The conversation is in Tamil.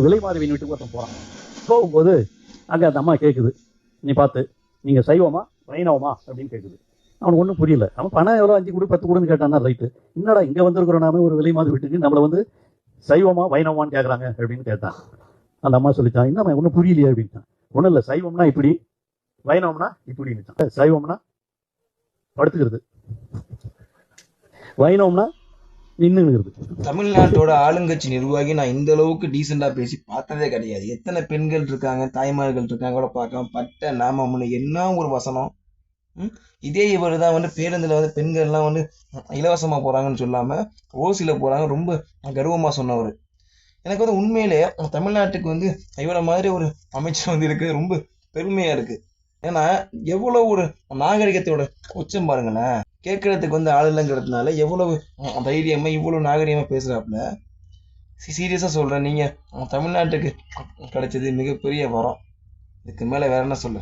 விலை மாதவியின் வீட்டுக்கு ஒருத்தன் போகிறான். போகும்போது அங்கே அந்த அம்மா கேட்குது, நீ பார்த்து நீங்கள் சைவமா வைணவமா அப்படின்னு கேட்குது. அவனுக்கு ஒன்றும் புரியல. அவன் பணம் எவ்வளோ 5 கொடு 10 கொடுன்னு கேட்டான்னா ரைட்டு. என்னடா இங்கே வந்திருக்கிறோம் நாம ஒரு விலை மாதிரி வீட்டுக்கு நம்மளை வந்து சைவமா வைணவமான்னு கேட்குறாங்க அப்படின்னு கேட்டான். அந்த அம்மா சொல்லித்தான், என்னம்மா ஒன்றும் புரியலையே அப்படின்ட்டான். ஒன்றும் இல்லை, சைவம்னா இப்படி வைணவம்னா இப்படின்னு. சைவம்னா படுத்துக்கிறது, வைணவம்னா நின்னுங்கிறது. தமிழ்நாட்டோட ஆளுங்கட்சி நிர்வாகி நான் இந்த அளவுக்கு டீசெண்டா பேசி பார்த்ததே கிடையாது. எத்தனை பெண்கள் இருக்காங்க, தாய்மார்கள் இருக்காங்க கூட பார்க்காம பட்ட நாம என்ன ஒரு வசனம். இதே இவர் தான் வந்து பேருந்துல வந்து பெண்கள்லாம் வந்து இலவசமா போறாங்கன்னு சொல்லாம ஓசில போறாங்க ரொம்ப கர்வமா சொன்னவர். எனக்கு வந்து உண்மையிலே தமிழ்நாட்டுக்கு வந்து இவர மாதிரி ஒரு அமைச்சர் வந்து இருக்கு ரொம்ப பெருமையா இருக்கு. ஏன்னா எவ்வளவு ஒரு நாகரிகத்தோட உச்சம் பாருங்களேன். கேட்கறதுக்கு வந்து ஆள் இல்லைங்கிறதுனால எவ்வளவு தைரியமா இவ்வளவு நாகரிகமா பேசுறாப்புல. சீரியஸா சொல்றேன், நீங்க தமிழ்நாட்டுக்கு கிடைச்சது மிகப்பெரிய வரம். இதுக்கு மேல வேற என்ன சொல்ல.